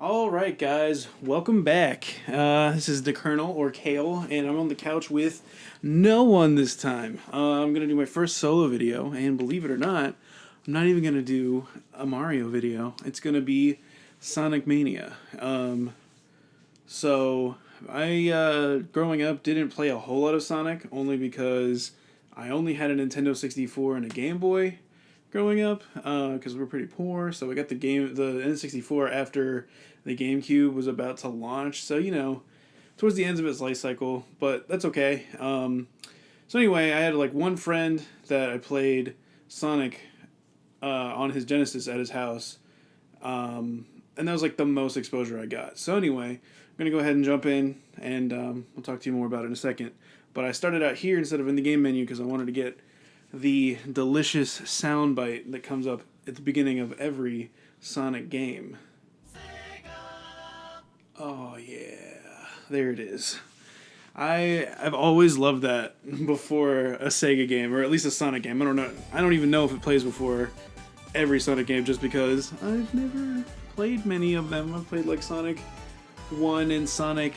Alright guys, welcome back. This is Dakernl, or Kale, and I'm on the couch with no one this time. I'm going to do my first solo video, and believe it or not, I'm not even going to do a Mario video. It's going to be Sonic Mania. So, I, growing up, didn't play a whole lot of Sonic, only because I only had a Nintendo 64 and a Game Boy growing up, because we were pretty poor. So I got the N64 after the GameCube was about to launch. So, you know, towards the ends of its life cycle, but that's okay. So anyway, I had like one friend that I played Sonic on his Genesis at his house, and that was like the most exposure I got. So anyway, I'm gonna go ahead and jump in, and we'll talk to you more about it in a second. But I started out here instead of in the game menu because I wanted to get the delicious soundbite that comes up at the beginning of every Sonic game. Oh yeah, there it is. I've always loved that before a Sega game, or at least a Sonic game. I don't know. I don't even know if it plays before every Sonic game, just because I've never played many of them. I've played like Sonic 1 and Sonic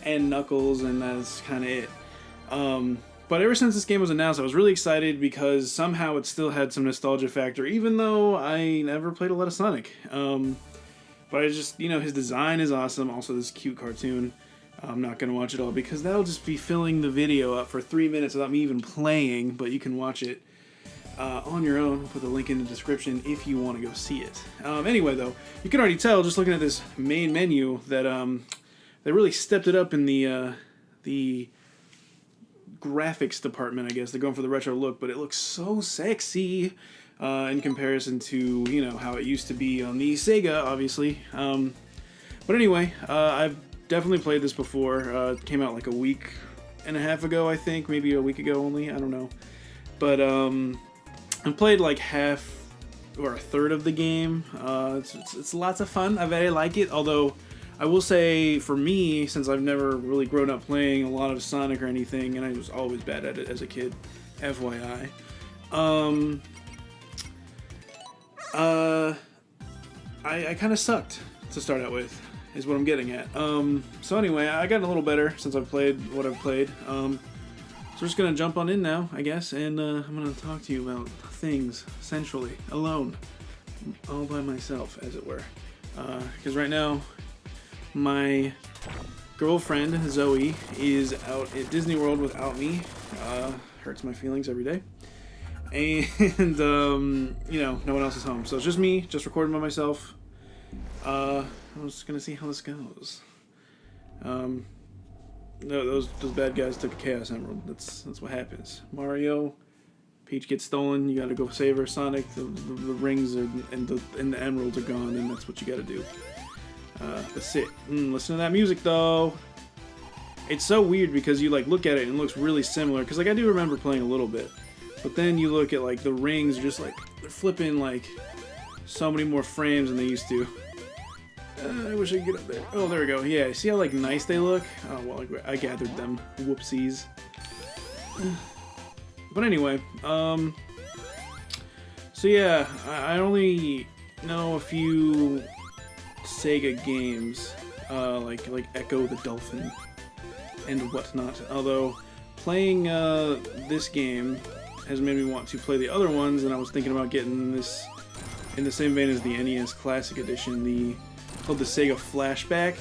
and Knuckles, and that's kind of it. But ever since this game was announced, I was really excited because somehow it still had some nostalgia factor, even though I never played a lot of Sonic. But I just, you know, his design is awesome. Also, this cute cartoon. I'm not going to watch it all because that'll just be filling the video up for 3 minutes without me even playing, but you can watch it on your own. I'll put the link in the description if you want to go see it. Anyway, though, you can already tell just looking at this main menu that they really stepped it up in the graphics department, I guess. They're going for the retro look, but it looks so sexy in comparison to, you know, how it used to be on the Sega, obviously. But anyway, I've definitely played this before. It came out like a week and a half ago, I think. Maybe a week ago only. I don't know. But I've played like half or a third of the game. It's lots of fun. I very like it, although I will say, for me, since I've never really grown up playing a lot of Sonic or anything, and I was always bad at it as a kid, FYI, I kind of sucked to start out with, is what I'm getting at. So anyway, I got a little better since I've played what I've played. So we're just going to jump on in now, I guess, and I'm going to talk to you about things, essentially, alone, all by myself, as it were. Because right now, my girlfriend, Zoe, is out at Disney World without me. Hurts my feelings every day. And, you know, no one else is home. So it's just me, just recording by myself. I'm just going to see how this goes. No, those bad guys took a Chaos Emerald. That's what happens. Mario, Peach gets stolen. You got to go save her. Sonic, the rings and the emeralds are gone, and that's what you got to do. That's it. Listen to that music, though. It's so weird because you like look at it and it looks really similar. Because like I do remember playing a little bit, but then you look at like the rings, just like they're flipping like so many more frames than they used to. I wish I could get up there. Oh, there we go. Yeah, see how like nice they look? Oh well, I gathered them. Whoopsies. But anyway, so yeah, I only know a few Sega games, like Echo the Dolphin and whatnot. Although playing this game has made me want to play the other ones, and I was thinking about getting this in the same vein as the NES Classic Edition, called the Sega Flashback.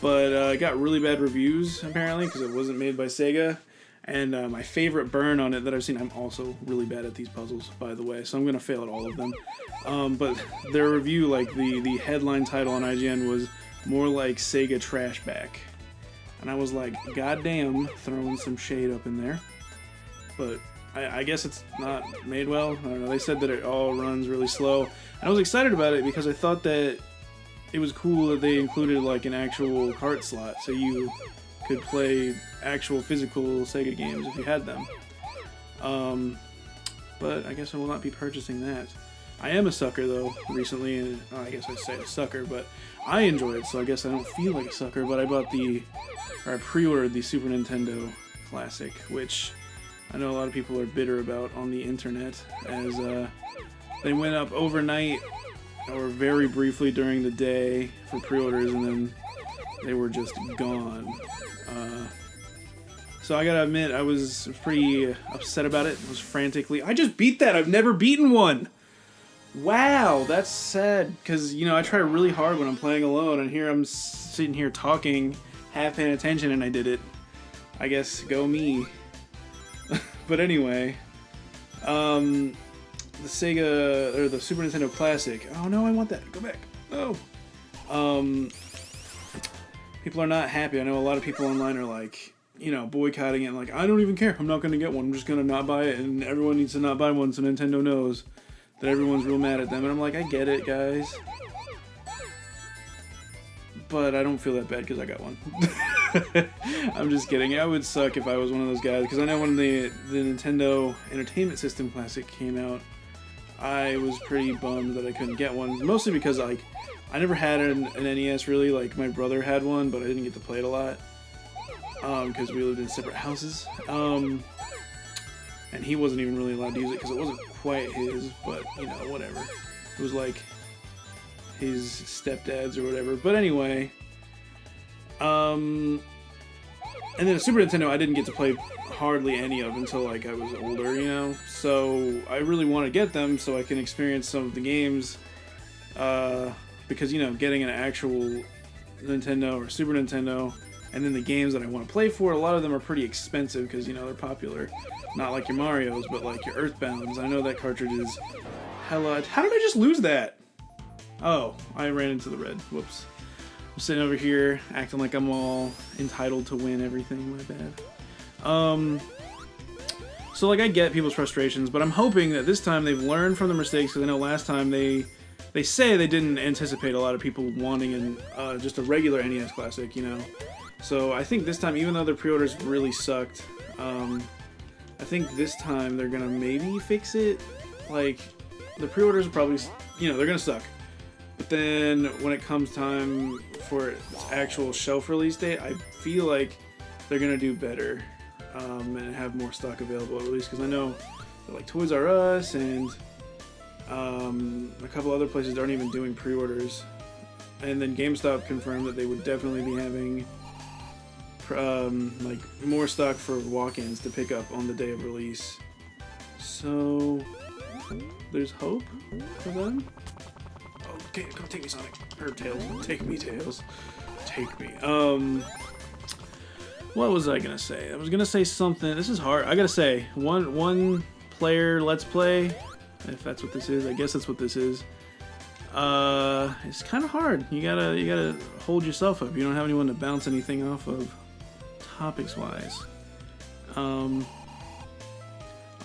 But it got really bad reviews apparently because it wasn't made by Sega. And my favorite burn on it that I've seen, I'm also really bad at these puzzles, by the way, so I'm going to fail at all of them. But their review, like the headline title on IGN was more like Sega Trashback. And I was like, goddamn, throwing some shade up in there. But I guess it's not made well. I don't know, they said that it all runs really slow. And I was excited about it because I thought that it was cool that they included like an actual cart slot, so you could play actual physical Sega games if you had them. But I guess I will not be purchasing that. I am a sucker though, recently, and I guess I say a sucker, but I enjoy it, so I guess I don't feel like a sucker, but I pre-ordered the Super Nintendo Classic, which I know a lot of people are bitter about on the internet, as they went up overnight or very briefly during the day for pre-orders, and then they were just gone. So I gotta admit, I was pretty upset about it. I was frantically... I just beat that! I've never beaten one! Wow, that's sad, because, you know, I try really hard when I'm playing alone, and here I'm sitting here talking, half paying attention, and I did it. I guess, go me. But anyway, the Sega, or the Super Nintendo Classic. Oh no, I want that. Go back. No. People are not happy. I know a lot of people online are like, you know, boycotting it, and like, I don't even care. I'm not going to get one. I'm just going to not buy it, and everyone needs to not buy one so Nintendo knows that everyone's real mad at them. And I'm like, I get it, guys. But I don't feel that bad because I got one. I'm just kidding. It would suck if I was one of those guys, because I know when the Nintendo Entertainment System Classic came out, I was pretty bummed that I couldn't get one. Mostly because, like, I never had an NES, really. Like, my brother had one, but I didn't get to play it a lot. Because we lived in separate houses. And he wasn't even really allowed to use it because it wasn't quite his, but, you know, whatever. It was like his stepdad's or whatever. But anyway, and then a Super Nintendo I didn't get to play hardly any of until like I was older, you know? So I really want to get them so I can experience some of the games, because, you know, getting an actual Nintendo or Super Nintendo and then the games that I want to play for, a lot of them are pretty expensive because, you know, they're popular. Not like your Marios, but like your Earthbounds. I know that cartridge is hella... How did I just lose that? Oh, I ran into the red. Whoops. I'm sitting over here acting like I'm all entitled to win everything. My bad. So like I get people's frustrations, but I'm hoping that this time they've learned from the mistakes, because I know last time they say they didn't anticipate a lot of people wanting just a regular NES Classic, you know. So I think this time, even though their pre-orders really sucked, I think this time they're gonna maybe fix it. Like, the pre-orders are probably, you know, they're gonna suck. But then when it comes time for its actual shelf release date, I feel like they're gonna do better, and have more stock available at release. Because I know that, like, Toys R Us and a couple other places aren't even doing pre-orders. And then GameStop confirmed that they would definitely be having like more stock for walk-ins to pick up on the day of release. So there's hope for them. Oh, okay, come take me, Sonic. Or Tails. Take me, Tails. Take me. What was I gonna say? I was gonna say something. This is hard. I gotta say, one player Let's Play, if that's what this is. I guess that's what this is. It's kind of hard. You gotta hold yourself up. You don't have anyone to bounce anything off of, topics wise.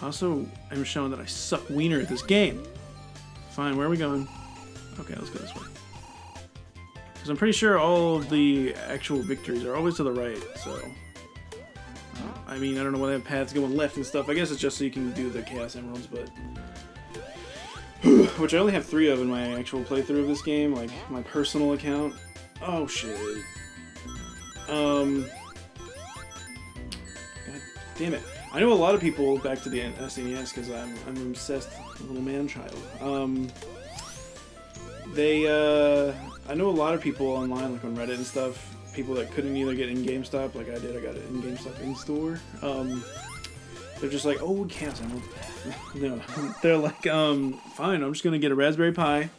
Also, I'm showing that I suck wiener at this game. Fine, where are we going? Okay, let's go this way. Because I'm pretty sure all of the actual victories are always to the right, so... I mean, I don't know why they have paths going left and stuff. I guess it's just so you can do the Chaos Emeralds, but... Which I only have 3 of in my actual playthrough of this game, like, my personal account. Oh, shit. God damn it. I know a lot of people, back to the SNES, because I'm an obsessed little man-child. I know a lot of people online, like on Reddit and stuff, people that couldn't either get in GameStop, like I did. I got it in GameStop in-store. They're just like, oh, Chaos Emerald. No, they're like, fine, I'm just going to get a Raspberry Pi,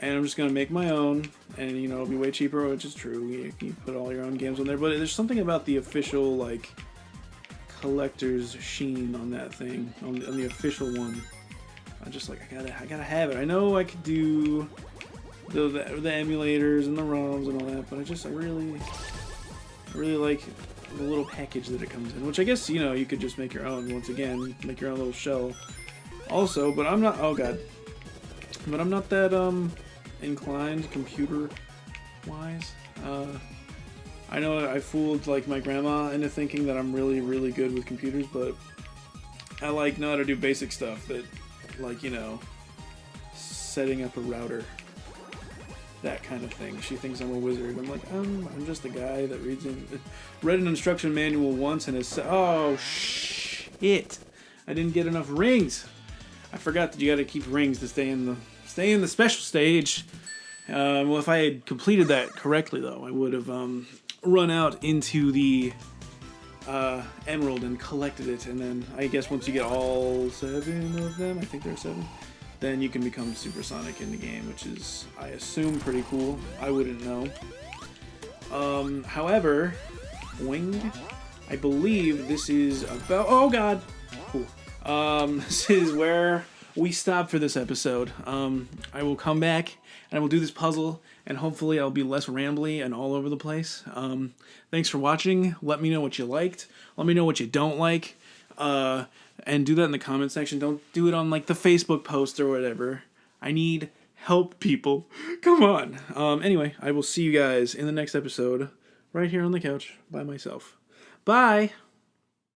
and I'm just going to make my own, and, you know, it'll be way cheaper, which is true. You put all your own games on there, but there's something about the official, like, collector's sheen on that thing, on the official one. I'm just like, I gotta have it. I know I could do the emulators and the ROMs and all that, but I really like the little package that it comes in, which I guess, you know, you could just make your own. Once again, make your own little shell also, but I'm not, oh god, but I'm not that inclined computer wise. I know I fooled, like, my grandma into thinking that I'm really, really good with computers, but I, like, know how to do basic stuff that, like, you know, setting up a router, that kind of thing. She thinks I'm a wizard. I'm like, I'm just a guy that read an instruction manual once and is, oh, shit. I didn't get enough rings. I forgot that you gotta keep rings to stay in the stay in the special stage. Well, if I had completed that correctly, though, I would have run out into the emerald and collected it, and then I guess once you get all 7 of them, I think there are 7, then you can become supersonic in the game, which is, I assume, pretty cool. I wouldn't know. However, winged, I believe this is about, oh god, cool. This is where we stop for this episode. I will come back and I will do this puzzle, and hopefully I'll be less rambly and all over the place. Thanks for watching. Let me know what you liked. Let me know what you don't like. And do that in the comment section. Don't do it on like the Facebook post or whatever. I need help, people. Come on. Anyway, I will see you guys in the next episode right here on the couch by myself. Bye.